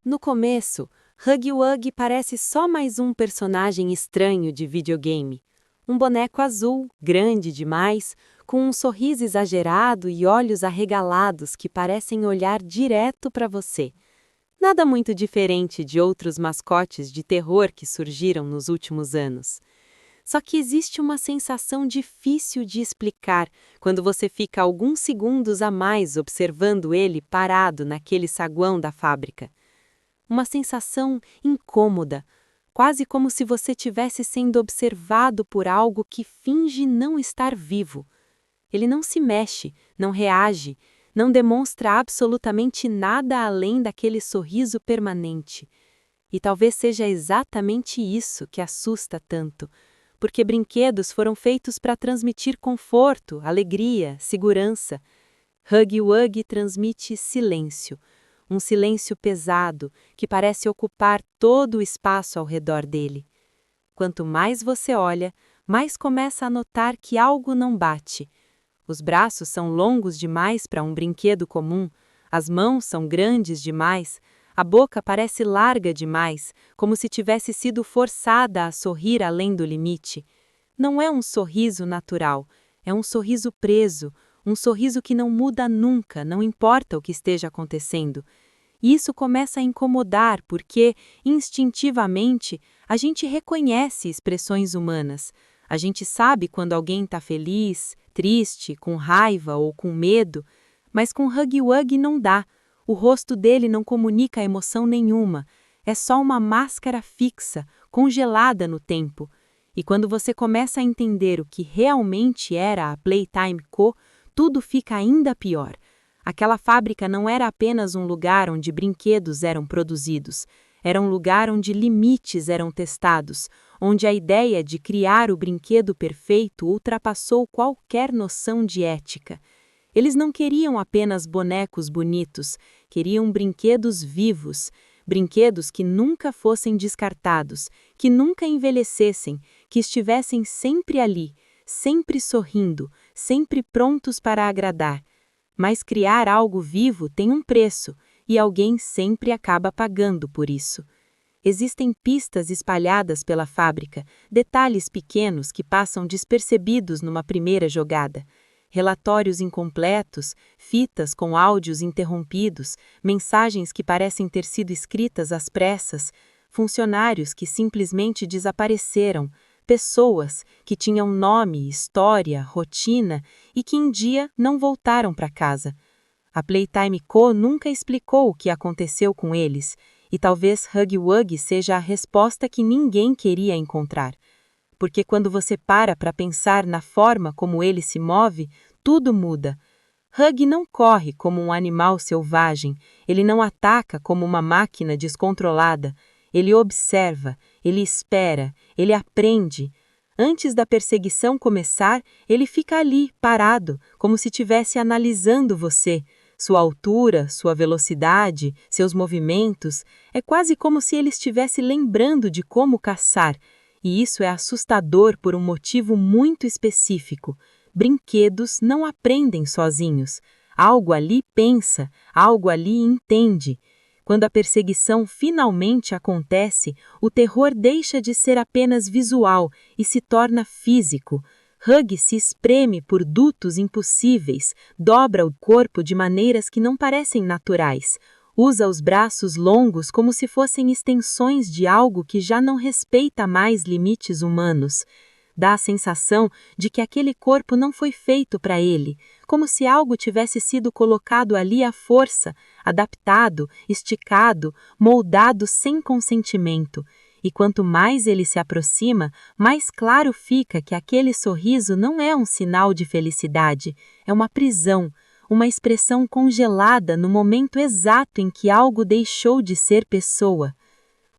No começo, Huggy Wuggy parece só mais um personagem estranho de videogame. Um boneco azul, grande demais, com um sorriso exagerado e olhos arregalados que parecem olhar direto para você. Nada muito diferente de outros mascotes de terror que surgiram nos últimos anos. Só que existe uma sensação difícil de explicar quando você fica alguns segundos a mais observando ele parado naquele saguão da fábrica. Uma sensação incômoda, quase como se você estivesse sendo observado por algo que finge não estar vivo. Ele não se mexe, não reage, não demonstra absolutamente nada além daquele sorriso permanente. E talvez seja exatamente isso que assusta tanto, porque brinquedos foram feitos para transmitir conforto, alegria, segurança. Huggy Wuggy transmite silêncio, um silêncio pesado que parece ocupar todo o espaço ao redor dele. Quanto mais você olha, mais começa a notar que algo não bate. Os braços são longos demais para um brinquedo comum, as mãos são grandes demais, a boca parece larga demais, como se tivesse sido forçada a sorrir além do limite. Não é um sorriso natural, é um sorriso preso, um sorriso que não muda nunca, não importa o que esteja acontecendo. E isso começa a incomodar porque, instintivamente, a gente reconhece expressões humanas. A gente sabe quando alguém está feliz, triste, com raiva ou com medo, mas com Huggy Wuggy não dá. O rosto dele não comunica emoção nenhuma. É só uma máscara fixa, congelada no tempo. E quando você começa a entender o que realmente era a Playtime Co., tudo fica ainda pior. Aquela fábrica não era apenas um lugar onde brinquedos eram produzidos. Era um lugar onde limites eram testados, onde a ideia de criar o brinquedo perfeito ultrapassou qualquer noção de ética. Eles não queriam apenas bonecos bonitos, queriam brinquedos vivos, brinquedos que nunca fossem descartados, que nunca envelhecessem, que estivessem sempre ali, sempre sorrindo, sempre prontos para agradar. Mas criar algo vivo tem um preço, e alguém sempre acaba pagando por isso. Existem pistas espalhadas pela fábrica, detalhes pequenos que passam despercebidos numa primeira jogada. Relatórios incompletos, fitas com áudios interrompidos, mensagens que parecem ter sido escritas às pressas, funcionários que simplesmente desapareceram, pessoas que tinham nome, história, rotina e que um dia não voltaram para casa. A Playtime Co. nunca explicou o que aconteceu com eles, e talvez Huggy Wuggy seja a resposta que ninguém queria encontrar. Porque quando você para pensar na forma como ele se move, tudo muda. Huggy não corre como um animal selvagem, ele não ataca como uma máquina descontrolada, ele observa, ele espera, ele aprende. Antes da perseguição começar, ele fica ali, parado, como se estivesse analisando você. Sua altura, sua velocidade, seus movimentos, é quase como se ele estivesse lembrando de como caçar. E isso é assustador por um motivo muito específico. Brinquedos não aprendem sozinhos. Algo ali pensa, algo ali entende. Quando a perseguição finalmente acontece, o terror deixa de ser apenas visual e se torna físico. Huggy se espreme por dutos impossíveis, dobra o corpo de maneiras que não parecem naturais. Usa os braços longos como se fossem extensões de algo que já não respeita mais limites humanos. Dá a sensação de que aquele corpo não foi feito para ele, como se algo tivesse sido colocado ali à força, adaptado, esticado, moldado sem consentimento. E quanto mais ele se aproxima, mais claro fica que aquele sorriso não é um sinal de felicidade, é uma prisão, uma expressão congelada no momento exato em que algo deixou de ser pessoa.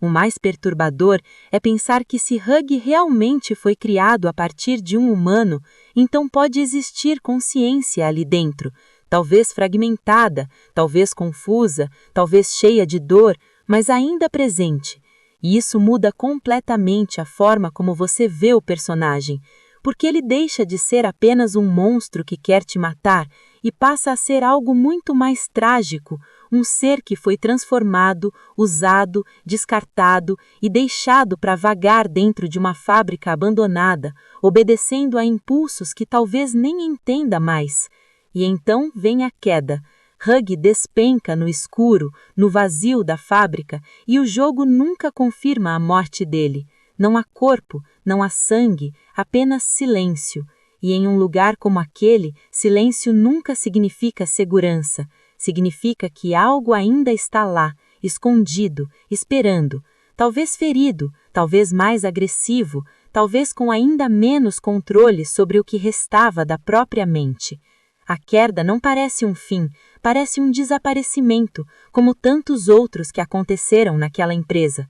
O mais perturbador é pensar que se Huggy realmente foi criado a partir de um humano, então pode existir consciência ali dentro, talvez fragmentada, talvez confusa, talvez cheia de dor, mas ainda presente. E isso muda completamente a forma como você vê o personagem, porque ele deixa de ser apenas um monstro que quer te matar e passa a ser algo muito mais trágico, um ser que foi transformado, usado, descartado e deixado para vagar dentro de uma fábrica abandonada, obedecendo a impulsos que talvez nem entenda mais. E então vem a queda. Huggy despenca no escuro, no vazio da fábrica, e o jogo nunca confirma a morte dele. Não há corpo, não há sangue, apenas silêncio. E em um lugar como aquele, silêncio nunca significa segurança. Significa que algo ainda está lá, escondido, esperando. Talvez ferido, talvez mais agressivo, talvez com ainda menos controle sobre o que restava da própria mente. A queda não parece um fim, parece um desaparecimento, como tantos outros que aconteceram naquela empresa.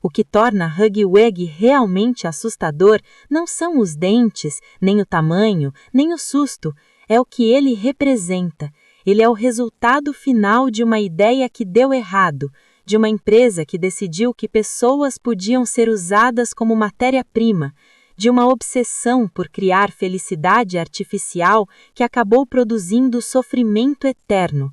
O que torna Huggy Wuggy realmente assustador não são os dentes, nem o tamanho, nem o susto, é o que ele representa. Ele é o resultado final de uma ideia que deu errado, de uma empresa que decidiu que pessoas podiam ser usadas como matéria-prima, de uma obsessão por criar felicidade artificial que acabou produzindo sofrimento eterno.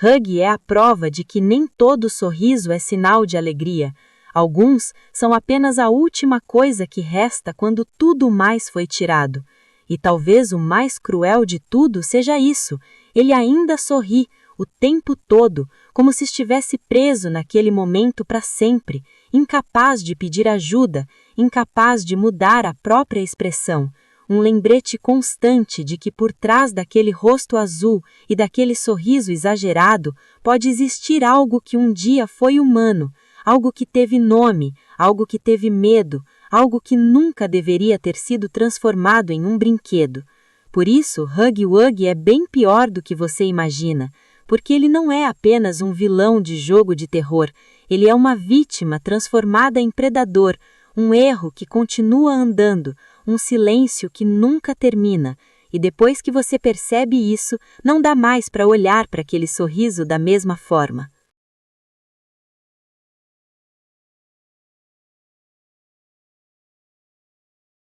Huggy é a prova de que nem todo sorriso é sinal de alegria. Alguns são apenas a última coisa que resta quando tudo mais foi tirado. E talvez o mais cruel de tudo seja isso. Ele ainda sorri o tempo todo, como se estivesse preso naquele momento para sempre, incapaz de pedir ajuda, incapaz de mudar a própria expressão. Um lembrete constante de que por trás daquele rosto azul e daquele sorriso exagerado pode existir algo que um dia foi humano, algo que teve nome, algo que teve medo, algo que nunca deveria ter sido transformado em um brinquedo. Por isso, Huggy Wuggy é bem pior do que você imagina, porque ele não é apenas um vilão de jogo de terror, ele é uma vítima transformada em predador, um erro que continua andando, um silêncio que nunca termina, e depois que você percebe isso, não dá mais para olhar para aquele sorriso da mesma forma.